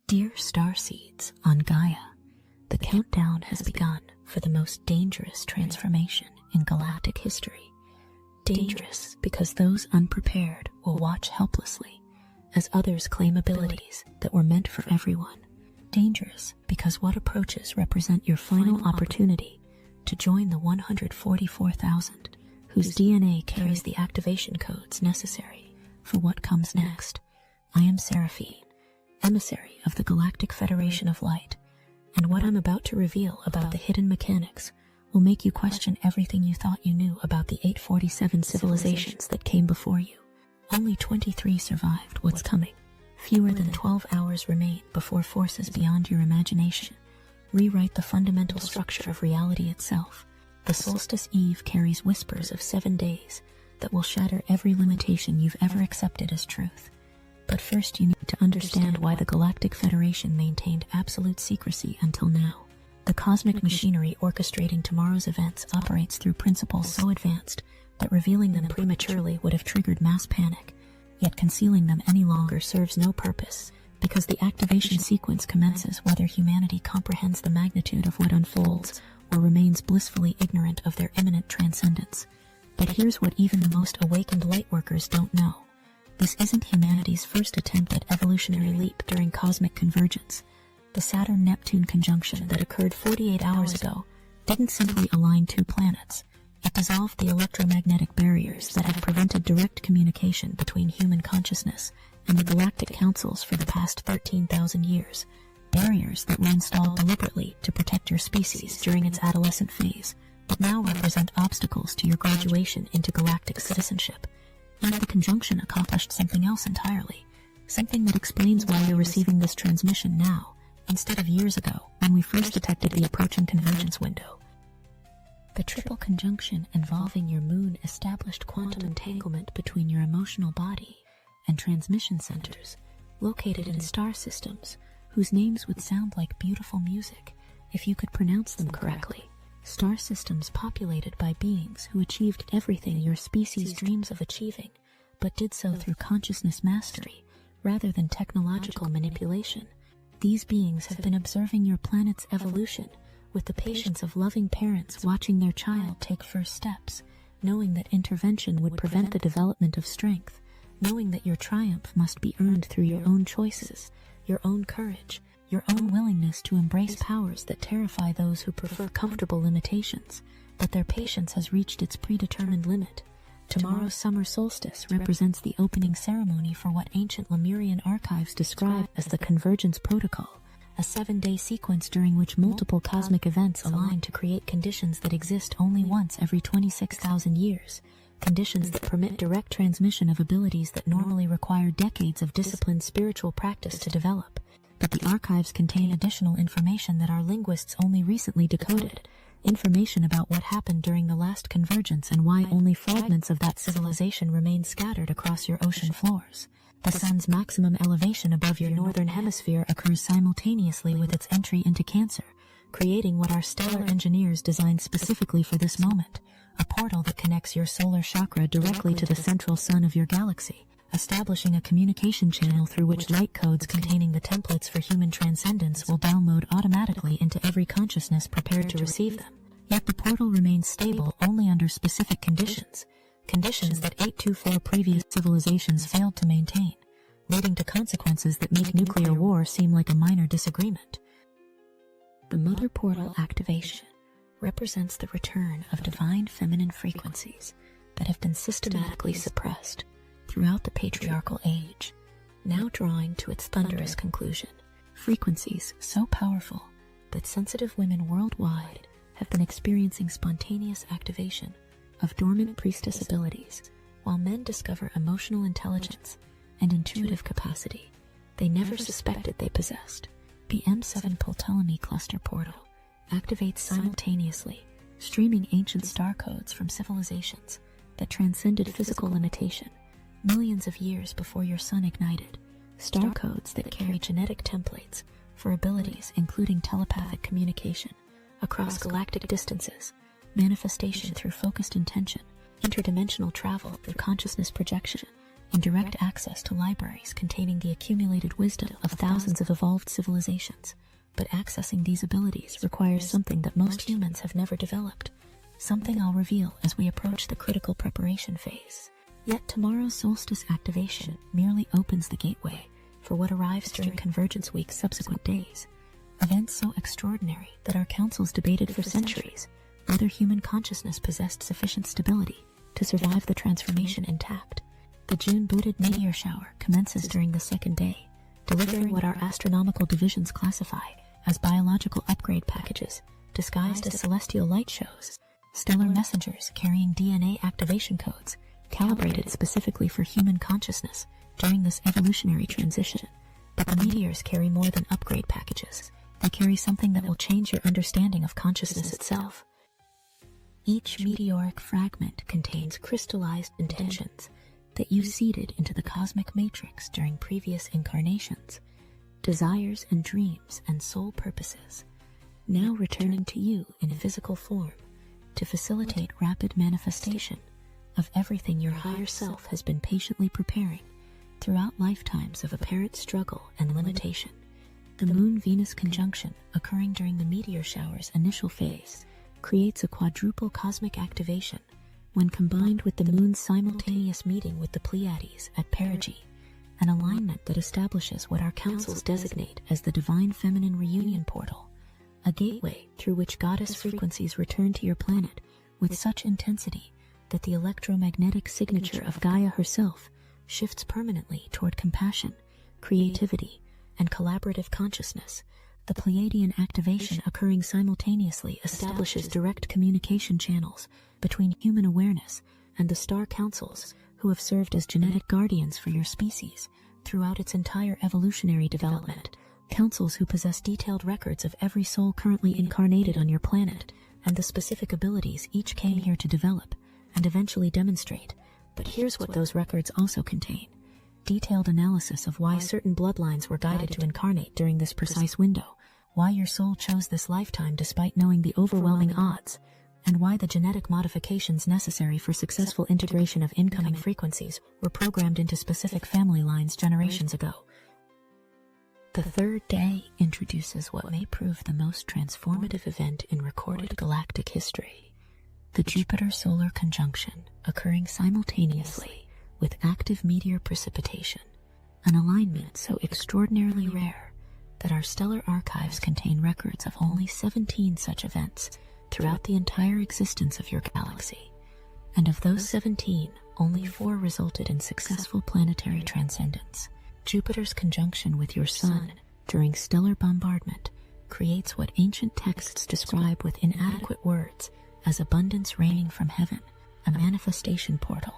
Dear starseeds on Gaia, the countdown has begun for the most dangerous transformation in galactic history. Dangerous because those unprepared will watch helplessly as others claim abilities that were meant for everyone. Dangerous because what approaches represent your final opportunity to join the 144,000 whose DNA carries the activation codes necessary for what comes next. I am Seraphine, emissary of the Galactic Federation of Light, and what I'm about to reveal about the hidden mechanics will make you question everything you thought you knew about the 847 civilizations that came before you. Only 23 survived what's coming. Fewer than 12 hours remain before forces beyond your imagination rewrite the fundamental structure of reality itself. The Solstice Eve carries whispers of 7 days that will shatter every limitation you've ever accepted as truth. But first you need to understand why the Galactic Federation maintained absolute secrecy until now. The cosmic machinery orchestrating tomorrow's events operates through principles so advanced that revealing them prematurely would have triggered mass panic, yet concealing them any longer serves no purpose, because the activation sequence commences whether humanity comprehends the magnitude of what unfolds or remains blissfully ignorant of their imminent transcendence. But here's what even the most awakened lightworkers don't know. This isn't humanity's first attempt at evolutionary leap during cosmic convergence. The Saturn-Neptune conjunction that occurred 48 hours ago didn't simply align two planets. It dissolved the electromagnetic barriers that had prevented direct communication between human consciousness and the galactic councils for the past 13,000 years. Barriers that were installed deliberately to protect your species during its adolescent phase, but now represent obstacles to your graduation into galactic citizenship. And the conjunction accomplished something else entirely, something that explains why you're receiving this transmission now, instead of years ago when we first detected the approaching convergence window. The triple conjunction involving your moon established quantum entanglement between your emotional body and transmission centers located in star systems whose names would sound like beautiful music if you could pronounce them correctly. Star systems populated by beings who achieved everything your species dreams of achieving, but did so through consciousness mastery rather than technological manipulation. These beings have been observing your planet's evolution with the patience of loving parents watching their child take first steps, knowing that intervention would prevent the development of strength, knowing that your triumph must be earned through your own choices, your own courage, your own willingness to embrace powers that terrify those who prefer comfortable limitations. But their patience has reached its predetermined limit. Tomorrow's summer solstice represents the opening ceremony for what ancient Lemurian archives describe as the Convergence Protocol, a 7-day sequence during which multiple cosmic events align to create conditions that exist only once every 26,000 years, conditions that permit direct transmission of abilities that normally require decades of disciplined spiritual practice to develop. But the archives contain additional information that our linguists only recently decoded, information about what happened during the last convergence and why only fragments of that civilization remain scattered across your ocean floors. The sun's maximum elevation above your northern hemisphere occurs simultaneously with its entry into Cancer, creating what our stellar engineers designed specifically for this moment, a portal that connects your solar chakra directly to the central sun of your galaxy, establishing a communication channel through which light codes containing the templates for human transcendence will download automatically into every consciousness prepared to receive them. Yet the portal remains stable only under specific conditions, conditions that 824 previous civilizations failed to maintain, leading to consequences that make nuclear war seem like a minor disagreement. The Mother Portal activation represents the return of divine feminine frequencies that have been systematically suppressed throughout the patriarchal age, now drawing to its thunderous conclusion. Frequencies so powerful that sensitive women worldwide have been experiencing spontaneous activation of dormant priestess abilities, while men discover emotional intelligence and intuitive capacity they never suspected they possessed. The M7 Ptolemy cluster portal activates simultaneously, streaming ancient star codes from civilizations that transcended physical limitation millions of years before your sun ignited, star codes that carry genetic templates for abilities including telepathic communication across galactic distances, manifestation through focused intention, interdimensional travel through consciousness projection, and direct access to libraries containing the accumulated wisdom of thousands of evolved civilizations. But accessing these abilities requires something that most humans have never developed, something I'll reveal as we approach the critical preparation phase. Yet tomorrow's Solstice activation merely opens the gateway for what arrives during Convergence Week's subsequent days. Events so extraordinary that our councils debated for centuries whether human consciousness possessed sufficient stability to survive the transformation intact. The June-booted meteor shower commences during the second day, delivering what our astronomical divisions classify as biological upgrade packages disguised as celestial light shows, stellar messengers carrying DNA activation codes calibrated specifically for human consciousness during this evolutionary transition. But the meteors carry more than upgrade packages. They carry something that will change your understanding of consciousness itself. Each meteoric fragment contains crystallized intentions that you seeded into the cosmic matrix during previous incarnations, desires and dreams and soul purposes, now returning to you in physical form to facilitate rapid manifestation of everything your higher self has been patiently preparing throughout lifetimes of apparent struggle and limitation. The Moon-Venus conjunction occurring during the meteor shower's initial phase creates a quadruple cosmic activation when combined with the Moon's simultaneous meeting with the Pleiades at perigee, an alignment that establishes what our councils designate as the Divine Feminine Reunion Portal, a gateway through which goddess frequencies return to your planet with such intensity that the electromagnetic signature of Gaia herself shifts permanently toward compassion, creativity, and collaborative consciousness. The Pleiadian activation occurring simultaneously establishes direct communication channels between human awareness and the star councils who have served as genetic guardians for your species throughout its entire evolutionary development. Councils who possess detailed records of every soul currently incarnated on your planet and the specific abilities each came here to develop and eventually demonstrate. But here's what those records also contain: detailed analysis of why certain bloodlines were guided to incarnate during this precise window, why your soul chose this lifetime despite knowing the overwhelming odds, and why the genetic modifications necessary for successful integration of incoming frequencies were programmed into specific family lines generations ago. The third day introduces what may prove the most transformative event in recorded galactic history: the Jupiter-solar conjunction occurring simultaneously with active meteor precipitation, an alignment so extraordinarily rare that our stellar archives contain records of only 17 such events throughout the entire existence of your galaxy. And of those 17, only 4 resulted in successful planetary transcendence. Jupiter's conjunction with your Sun during stellar bombardment creates what ancient texts describe with inadequate words as abundance raining from heaven, a manifestation portal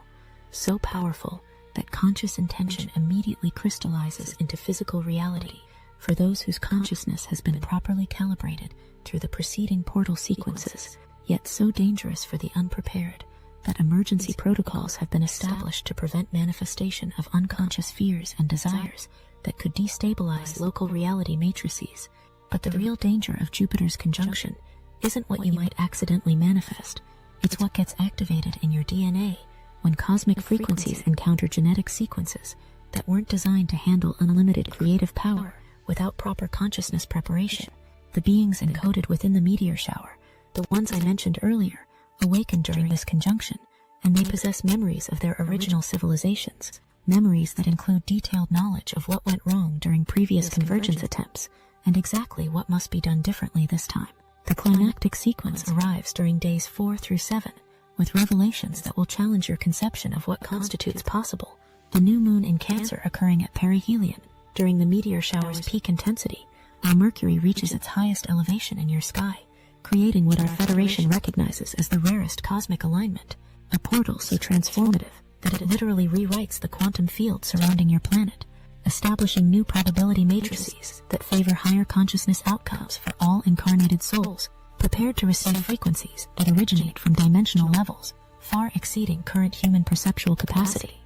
so powerful that conscious intention immediately crystallizes into physical reality for those whose consciousness has been properly calibrated through the preceding portal sequences, yet so dangerous for the unprepared that emergency protocols have been established to prevent manifestation of unconscious fears and desires that could destabilize local reality matrices. But the real danger of Jupiter's conjunction isn't what you might accidentally manifest, it's what gets activated in your DNA when cosmic frequencies encounter genetic sequences that weren't designed to handle unlimited creative power without proper consciousness preparation. The beings encoded within the meteor shower, the ones I mentioned earlier, awaken during this conjunction, and they possess memories of their original civilizations, memories that include detailed knowledge of what went wrong during previous convergence attempts, and exactly what must be done differently this time. The climactic sequence arrives during days 4 through 7, with revelations that will challenge your conception of what constitutes possible. The new moon in Cancer occurring at perihelion during the meteor shower's peak intensity, while Mercury reaches its highest elevation in your sky, creating what our Federation recognizes as the rarest cosmic alignment, a portal so transformative that it literally rewrites the quantum field surrounding your planet, establishing new probability matrices that favor higher consciousness outcomes for all incarnated souls, prepared to receive frequencies that originate from dimensional levels far exceeding current human perceptual capacity.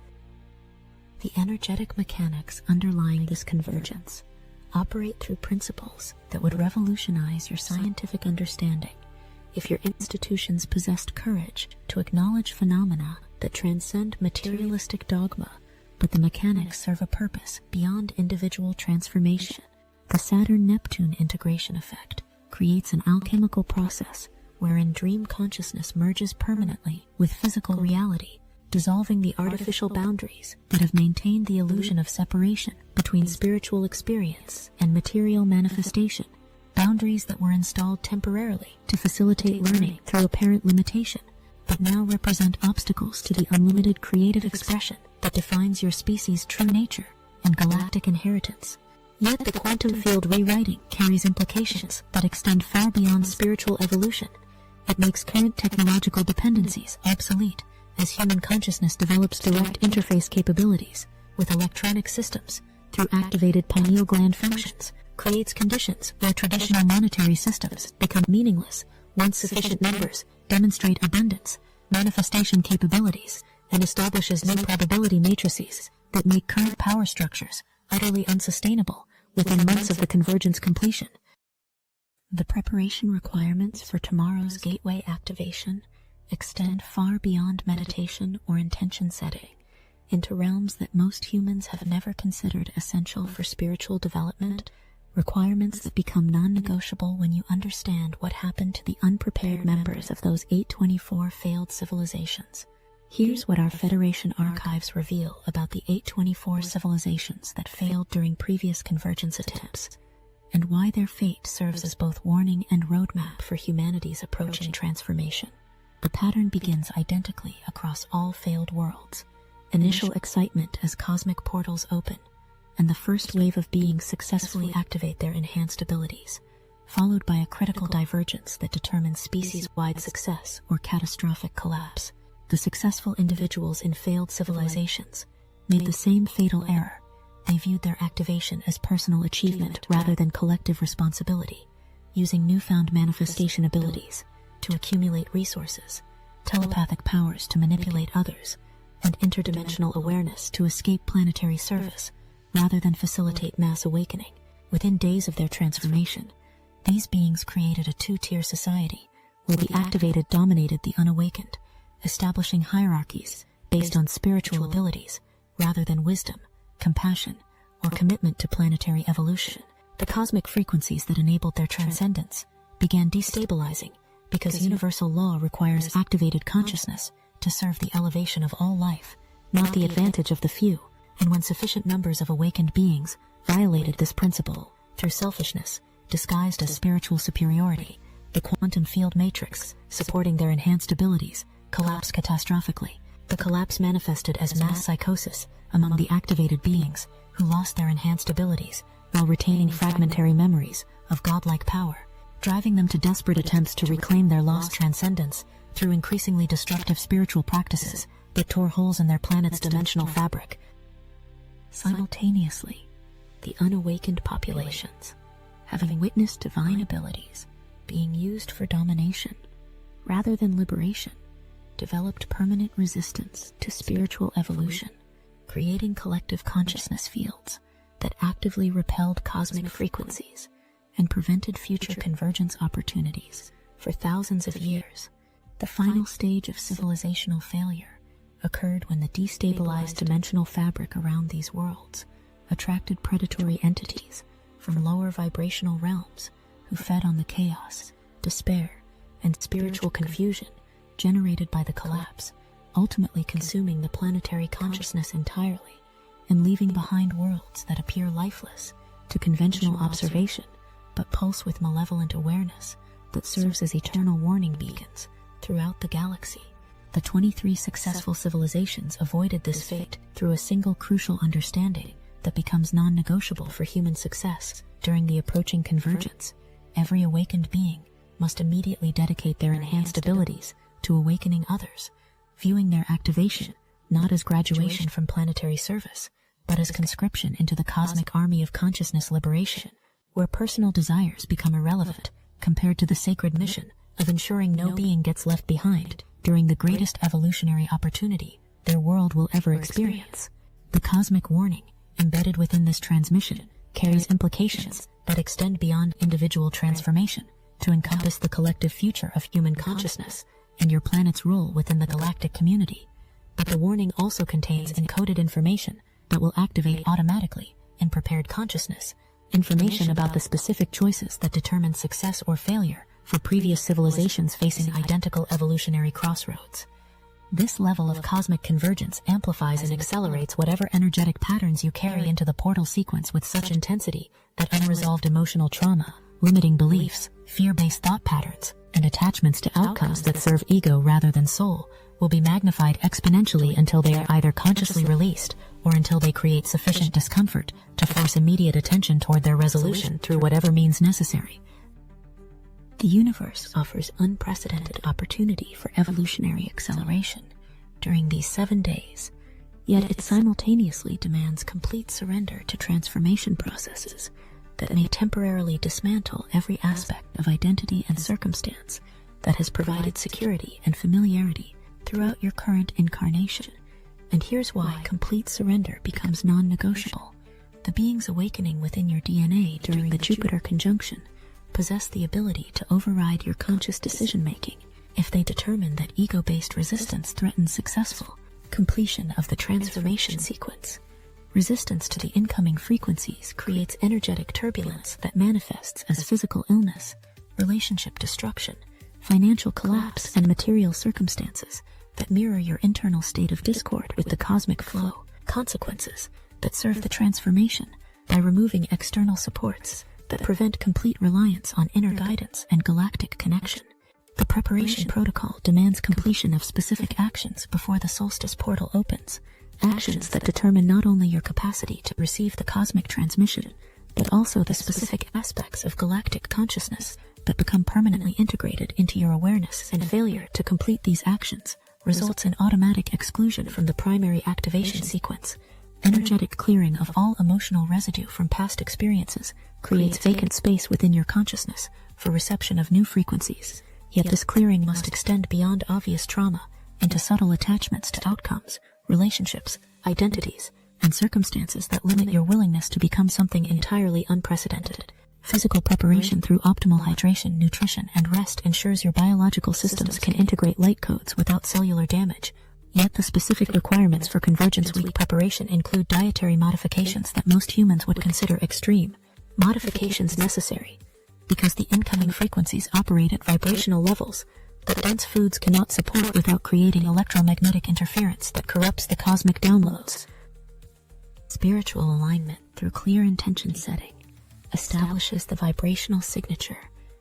The energetic mechanics underlying this convergence operate through principles that would revolutionize your scientific understanding if your institutions possessed courage to acknowledge phenomena that transcend materialistic dogma but the mechanics serve a purpose beyond individual transformation. The Saturn-Neptune integration effect creates an alchemical process wherein dream consciousness merges permanently with physical reality, dissolving the artificial boundaries that have maintained the illusion of separation between spiritual experience and material manifestation, boundaries that were installed temporarily to facilitate learning through apparent limitation, but now represent obstacles to the unlimited creative expression that defines your species' true nature and galactic inheritance. Yet the quantum field rewriting carries implications that extend far beyond spiritual evolution. It makes current technological dependencies obsolete as human consciousness develops direct interface capabilities with electronic systems through activated pineal gland functions, creates conditions where traditional monetary systems become meaningless once sufficient numbers demonstrate abundance, manifestation capabilities, and establishes new probability matrices that make current power structures utterly unsustainable within months of the convergence completion. The preparation requirements for tomorrow's gateway activation extend far beyond meditation or intention setting into realms that most humans have never considered essential for spiritual development, requirements that become non-negotiable when you understand what happened to the unprepared members of those 824 failed civilizations. Here's what our Federation archives reveal about the 824 civilizations that failed during previous convergence attempts, and why their fate serves as both warning and roadmap for humanity's approaching transformation. The pattern begins identically across all failed worlds. Initial excitement as cosmic portals open, and the first wave of beings successfully activate their enhanced abilities, followed by a critical divergence that determines species-wide success or catastrophic collapse. The successful individuals in failed civilizations made the same fatal error. They viewed their activation as personal achievement rather than collective responsibility, using newfound manifestation abilities to accumulate resources, telepathic powers to manipulate others, and interdimensional awareness to escape planetary service, rather than facilitate mass awakening. Within days of their transformation, these beings created a two-tier society where the activated dominated the unawakened, establishing hierarchies based on spiritual abilities rather than wisdom, compassion, or commitment to planetary evolution. The cosmic frequencies that enabled their transcendence began destabilizing because universal law requires activated consciousness to serve the elevation of all life, not the advantage of the few. And when sufficient numbers of awakened beings violated this principle through selfishness disguised as spiritual superiority, the quantum field matrix supporting their enhanced abilities collapsed catastrophically. The collapse manifested as mass psychosis among the activated beings who lost their enhanced abilities while retaining fragmentary memories of godlike power, driving them to desperate attempts to reclaim their lost transcendence through increasingly destructive spiritual practices that tore holes in their planet's dimensional fabric. Simultaneously, the unawakened populations, having witnessed divine abilities being used for domination rather than liberation, developed permanent resistance to spiritual evolution, creating collective consciousness fields that actively repelled cosmic frequencies and prevented future convergence opportunities for thousands of years. The final stage of civilizational failure occurred when the destabilized dimensional fabric around these worlds attracted predatory entities from lower vibrational realms who fed on the chaos, despair, and spiritual confusion generated by the collapse, ultimately consuming the planetary consciousness entirely and leaving behind worlds that appear lifeless to conventional observation but pulse with malevolent awareness that serves as eternal warning beacons throughout the galaxy. The 23 successful civilizations avoided this fate through a single crucial understanding that becomes non-negotiable for human success during the approaching convergence. Every awakened being must immediately dedicate their enhanced abilities to awakening others, viewing their activation not as graduation from planetary service, but as conscription into the cosmic army of consciousness liberation, where personal desires become irrelevant compared to the sacred mission of ensuring no being gets left behind during the greatest evolutionary opportunity their world will ever experience. The cosmic warning embedded within this transmission carries implications that extend beyond individual transformation to encompass the collective future of human consciousness and your planet's role within the galactic community. But the warning also contains encoded information that will activate automatically in prepared consciousness information about the specific choices that determine success or failure for previous civilizations facing identical evolutionary crossroads. This level of cosmic convergence amplifies and accelerates whatever energetic patterns you carry into the portal sequence with such intensity that unresolved emotional trauma, limiting beliefs, fear-based thought patterns, and attachments to outcomes that serve ego rather than soul will be magnified exponentially until they are either consciously released or until they create sufficient discomfort to force immediate attention toward their resolution through whatever means necessary. The universe offers unprecedented opportunity for evolutionary acceleration during these 7 days, yet it simultaneously demands complete surrender to transformation processes that may temporarily dismantle every aspect of identity and circumstance that has provided security and familiarity throughout your current incarnation. And here's why complete surrender becomes non-negotiable. The beings awakening within your DNA during the Jupiter conjunction possess the ability to override your conscious decision-making if they determine that ego-based resistance threatens successful completion of the transformation sequence. Resistance to the incoming frequencies creates energetic turbulence that manifests as physical illness, relationship destruction, financial collapse, and material circumstances that mirror your internal state of discord with the cosmic flow. Consequences that serve the transformation by removing external supports that prevent complete reliance on inner guidance and galactic connection. The preparation protocol demands completion of specific actions before the solstice portal opens, actions that determine not only your capacity to receive the cosmic transmission, but also the specific aspects of galactic consciousness that become permanently integrated into your awareness, and failure to complete these actions results in automatic exclusion from the primary activation sequence. Energetic clearing of all emotional residue from past experiences creates vacant space within your consciousness for reception of new frequencies. Yet this clearing must extend beyond obvious trauma into subtle attachments to outcomes, relationships, identities, and circumstances that limit your willingness to become something entirely unprecedented. Physical preparation through optimal hydration, nutrition, and rest ensures your biological systems can integrate light codes without cellular damage. Yet the specific requirements for Convergence Week preparation include dietary modifications that most humans would consider extreme. Modifications necessary because the incoming frequencies operate at vibrational levels that dense foods cannot support without creating electromagnetic interference that corrupts the cosmic downloads. Spiritual alignment through clear intention setting establishes the vibrational signature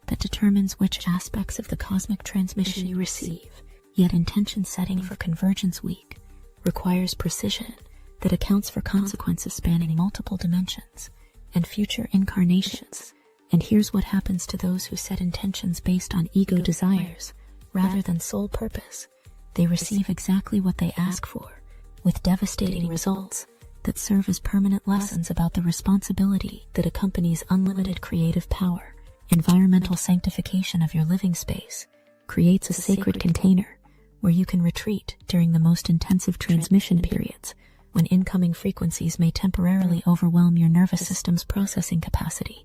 that determines which aspects of the cosmic transmission you receive. Yet intention setting for Convergence Week requires precision that accounts for consequences spanning multiple dimensions and future incarnations. And here's what happens to those who set intentions based on ego desires rather than soul purpose. They receive exactly what they ask for, with devastating results that serve as permanent lessons about the responsibility that accompanies unlimited creative power. Environmental sanctification of your living space creates a sacred container where you can retreat during the most intensive transmission periods, when incoming frequencies may temporarily overwhelm your nervous system's processing capacity.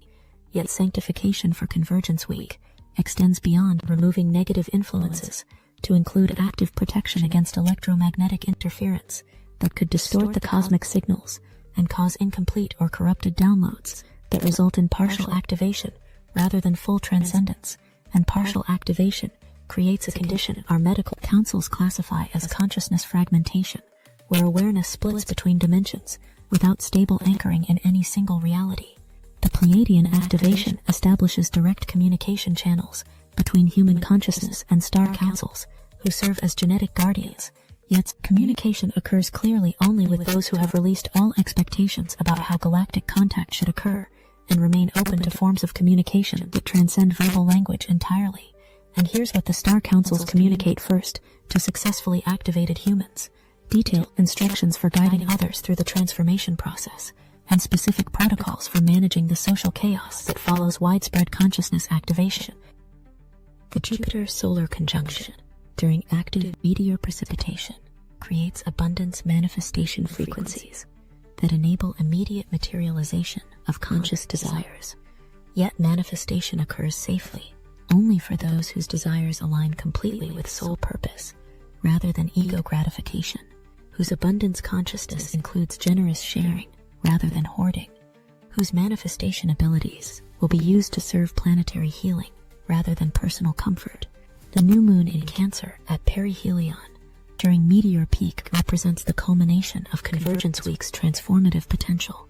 Yet sanctification for Convergence Week extends beyond removing negative influences to include active protection against electromagnetic interference that could distort the cosmic signals and cause incomplete or corrupted downloads that result in partial activation rather than full transcendence. And partial activation creates a condition our medical councils classify as consciousness fragmentation, where awareness splits between dimensions without stable anchoring in any single reality. The Pleiadian activation establishes direct communication channels between human consciousness and star councils, who serve as genetic guardians. Yet communication occurs clearly only with those who have released all expectations about how galactic contact should occur and remain open to forms of communication that transcend verbal language entirely. And here's what the star councils communicate first to successfully activated humans: detailed instructions for guiding others through the transformation process, and specific protocols for managing the social chaos that follows widespread consciousness activation. The Jupiter solar conjunction during active meteor precipitation creates abundance manifestation frequencies that enable immediate materialization of conscious desires. Yet manifestation occurs safely only for those whose desires align completely with soul purpose rather than ego gratification, whose abundance consciousness includes generous sharing rather than hoarding, whose manifestation abilities will be used to serve planetary healing rather than personal comfort. The new moon in Cancer at perihelion during meteor peak represents the culmination of Convergence Week's transformative potential.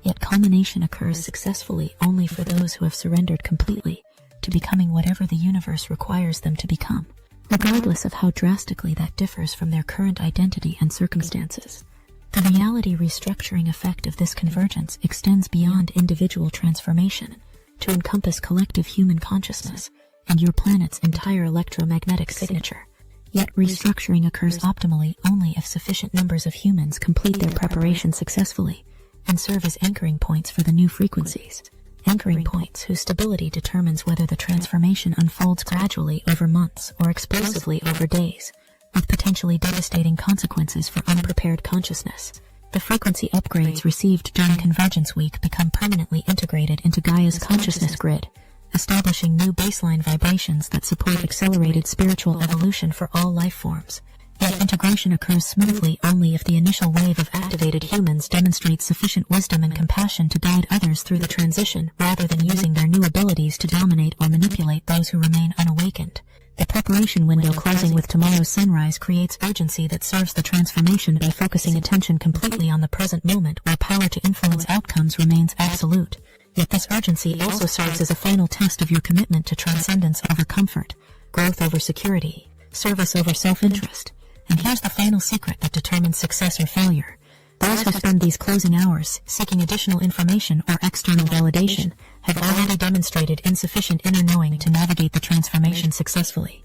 Yet culmination occurs successfully only for those who have surrendered completely to becoming whatever the universe requires them to become, regardless of how drastically that differs from their current identity and circumstances. The reality restructuring effect of this convergence extends beyond individual transformation to encompass collective human consciousness and your planet's entire electromagnetic signature. Yet restructuring occurs optimally only if sufficient numbers of humans complete their preparation successfully and serve as anchoring points for the new frequencies. Anchoring points whose stability determines whether the transformation unfolds gradually over months or explosively over days, with potentially devastating consequences for unprepared consciousness. The frequency upgrades received during Convergence Week become permanently integrated into Gaia's consciousness grid, establishing new baseline vibrations that support accelerated spiritual evolution for all life forms. Yet integration occurs smoothly only if the initial wave of activated humans demonstrates sufficient wisdom and compassion to guide others through the transition rather than using their new abilities to dominate or manipulate those who remain unawakened. The preparation window closing with tomorrow's sunrise creates urgency that serves the transformation by focusing attention completely on the present moment where power to influence outcomes remains absolute. Yet this urgency also serves as a final test of your commitment to transcendence over comfort, growth over security, service over self-interest. And here's the final secret that determines success or failure. Those who spend these closing hours seeking additional information or external validation have already demonstrated insufficient inner knowing to navigate the transformation successfully.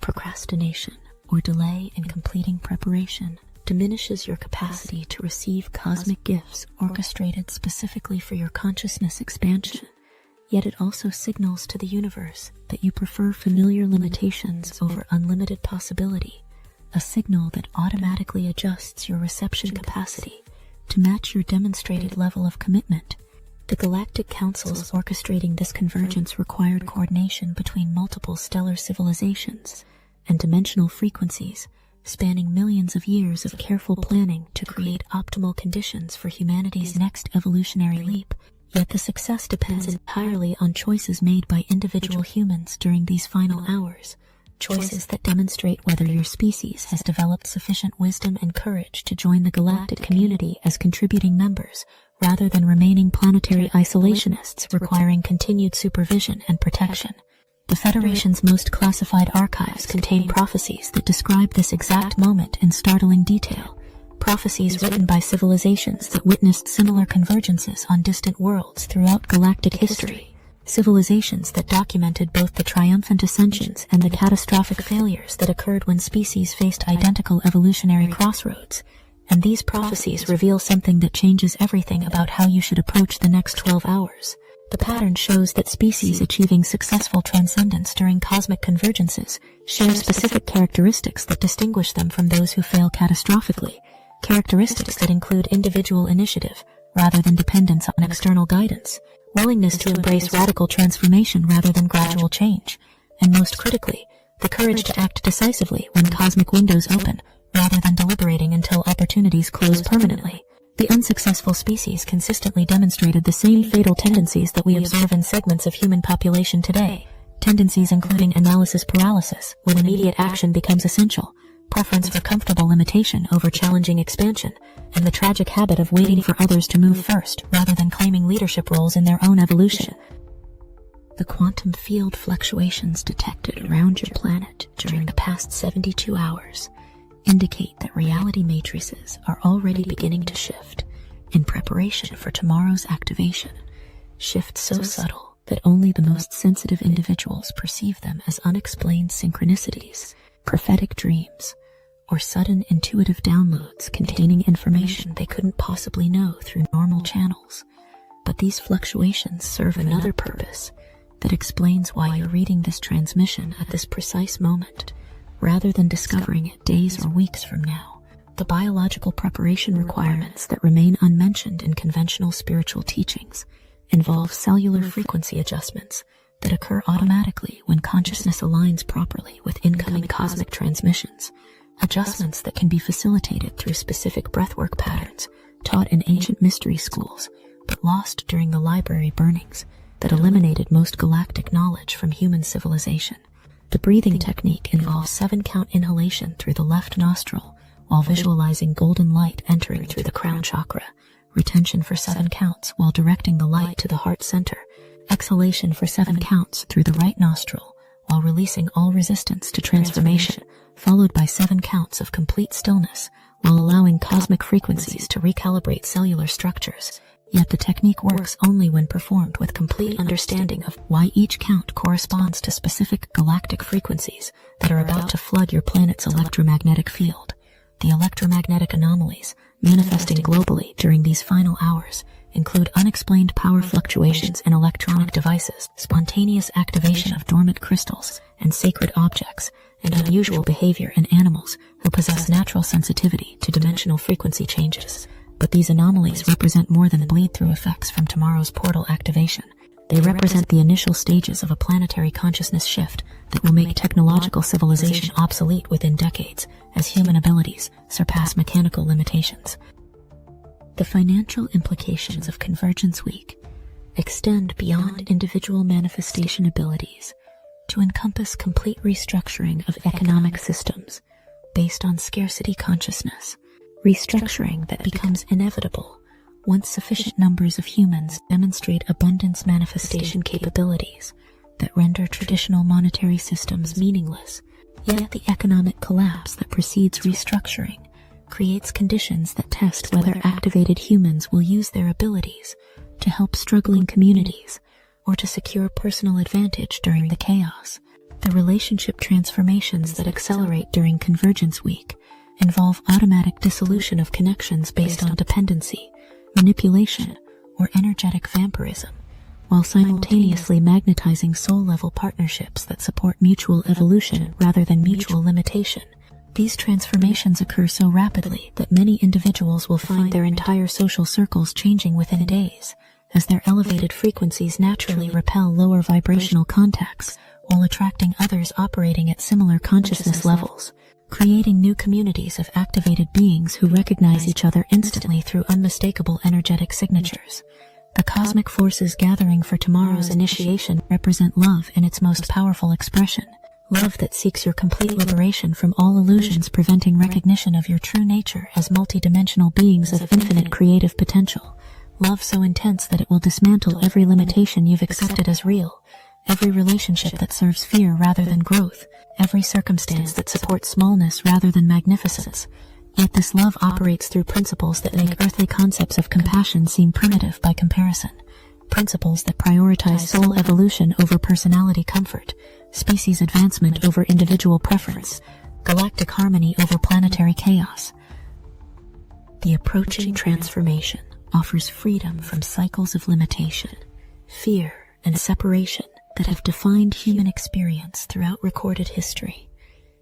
Procrastination or delay in completing preparation diminishes your capacity to receive cosmic gifts orchestrated specifically for your consciousness expansion. Yet it also signals to the universe that you prefer familiar limitations over unlimited possibility, a signal that automatically adjusts your reception capacity to match your demonstrated level of commitment. The galactic councils orchestrating this convergence required coordination between multiple stellar civilizations and dimensional frequencies, spanning millions of years of careful planning to create optimal conditions for humanity's next evolutionary leap. Yet the success depends entirely on choices made by individual humans during these final hours, choices that demonstrate whether your species has developed sufficient wisdom and courage to join the galactic community as contributing members, rather than remaining planetary isolationists requiring continued supervision and protection. The Federation's most classified archives contain prophecies that describe this exact moment in startling detail, prophecies written by civilizations that witnessed similar convergences on distant worlds throughout galactic history, civilizations that documented both the triumphant ascensions and the catastrophic failures that occurred when species faced identical evolutionary crossroads. And these prophecies reveal something that changes everything about how you should approach the next 12 hours. The pattern shows that species achieving successful transcendence during cosmic convergences share specific characteristics that distinguish them from those who fail catastrophically, characteristics that include individual initiative rather than dependence on external guidance, willingness to embrace radical transformation rather than gradual change, and most critically, the courage to act decisively when cosmic windows open rather than deliberating until opportunities close permanently. The unsuccessful species consistently demonstrated the same fatal tendencies that we observe in segments of human population today, tendencies including analysis paralysis, when immediate action becomes essential, preference for comfortable limitation over challenging expansion, and the tragic habit of waiting for others to move first rather than claiming leadership roles in their own evolution. The quantum field fluctuations detected around your planet during the past 72 hours indicate that reality matrices are already beginning to shift in preparation for tomorrow's activation, shifts so subtle that only the most sensitive individuals perceive them as unexplained synchronicities, prophetic dreams, or sudden intuitive downloads containing information they couldn't possibly know through normal channels. But these fluctuations serve another purpose that explains why you're reading this transmission at this precise moment, rather than discovering it days or weeks from now. The biological preparation requirements that remain unmentioned in conventional spiritual teachings involve cellular frequency adjustments that occur automatically when consciousness aligns properly with incoming cosmic transmissions, adjustments that can be facilitated through specific breathwork patterns taught in ancient mystery schools, but lost during the library burnings that eliminated most galactic knowledge from human civilization. The breathing technique involves 7-count inhalation through the left nostril while visualizing golden light entering through the crown chakra, retention for 7 counts while directing the light to the heart center, exhalation for 7 counts through the right nostril while releasing all resistance to transformation, followed by 7 counts of complete stillness while allowing cosmic frequencies to recalibrate cellular structures. Yet the technique works only when performed with complete understanding of why each count corresponds to specific galactic frequencies that are about to flood your planet's electromagnetic field. The electromagnetic anomalies manifesting globally during these final hours include unexplained power fluctuations in electronic devices, spontaneous activation of dormant crystals and sacred objects, and unusual behavior in animals who possess natural sensitivity to dimensional frequency changes. But these anomalies represent more than bleed-through effects from tomorrow's portal activation. They represent the initial stages of a planetary consciousness shift that will make technological civilization obsolete within decades as human abilities surpass mechanical limitations. The financial implications of Convergence Week extend beyond individual manifestation abilities to encompass complete restructuring of economic systems based on scarcity consciousness. Restructuring that becomes inevitable once sufficient numbers of humans demonstrate abundance manifestation capabilities that render traditional monetary systems meaningless. Yet the economic collapse that precedes restructuring creates conditions that test whether activated humans will use their abilities to help struggling communities or to secure personal advantage during the chaos. The relationship transformations that accelerate during Convergence Week involve automatic dissolution of connections based on dependency, manipulation, or energetic vampirism, while simultaneously magnetizing soul-level partnerships that support mutual evolution rather than mutual limitation. These transformations occur so rapidly that many individuals will find their entire social circles changing within days, as their elevated frequencies naturally repel lower vibrational contacts while attracting others operating at similar consciousness levels, creating new communities of activated beings who recognize each other instantly through unmistakable energetic signatures. The cosmic forces gathering for tomorrow's initiation represent love in its most powerful expression, love that seeks your complete liberation from all illusions preventing recognition of your true nature as multidimensional beings of infinite creative potential, love so intense that it will dismantle every limitation you've accepted as real, every relationship that serves fear rather than growth, every circumstance that supports smallness rather than magnificence. Yet this love operates through principles that make earthly concepts of compassion seem primitive by comparison, principles that prioritize soul evolution over personality comfort, species advancement over individual preference, galactic harmony over planetary chaos. The approaching transformation offers freedom from cycles of limitation, fear, and separation that have defined human experience throughout recorded history.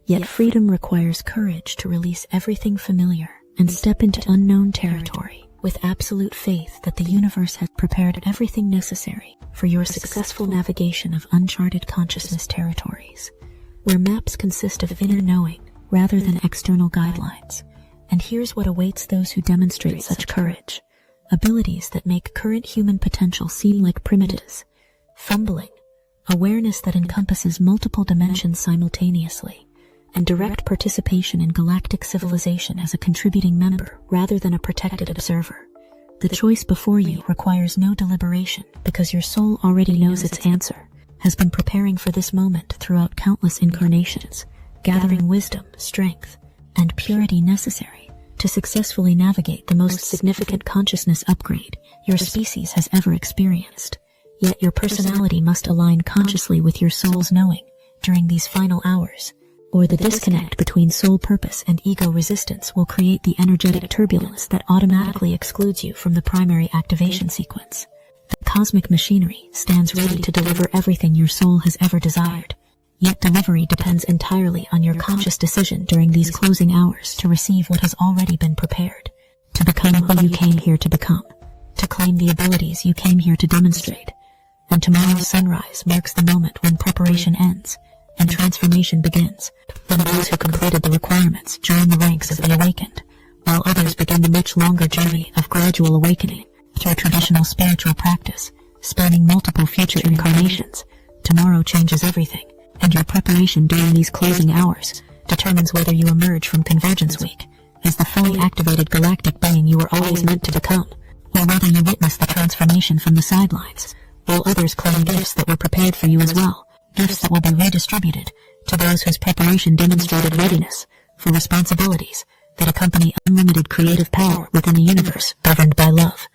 Yet freedom requires courage to release everything familiar and step into unknown territory with absolute faith that the universe has prepared everything necessary for your successful navigation of uncharted consciousness territories, where maps consist of inner knowing rather than external guidelines. And here's what awaits those who demonstrate such courage: abilities that make current human potential seem like primitives, fumbling, awareness that encompasses multiple dimensions simultaneously, and direct participation in galactic civilization as a contributing member rather than a protected observer. The choice before you requires no deliberation because your soul already knows its answer, has been preparing for this moment throughout countless incarnations, gathering wisdom, strength, and purity necessary to successfully navigate the most significant consciousness upgrade your species has ever experienced. Yet your personality must align consciously with your soul's knowing during these final hours, or the disconnect between soul purpose and ego resistance will create the energetic turbulence that automatically excludes you from the primary activation sequence. The cosmic machinery stands ready to deliver everything your soul has ever desired, yet delivery depends entirely on your conscious decision during these closing hours to receive what has already been prepared, to become who you came here to become, to claim the abilities you came here to demonstrate. And tomorrow's sunrise marks the moment when preparation ends, and and transformation begins. Then those who completed the requirements join the ranks of the awakened, while others begin the much longer journey of gradual awakening through traditional spiritual practice, spanning multiple future incarnations. Tomorrow changes everything, and your preparation during these closing hours determines whether you emerge from Convergence Week as the fully activated galactic being you were always meant to become, or whether you witness the transformation from the sidelines, while others claim gifts that were prepared for you as well, gifts that will be redistributed to those whose preparation demonstrated readiness for responsibilities that accompany unlimited creative power within a universe governed by love.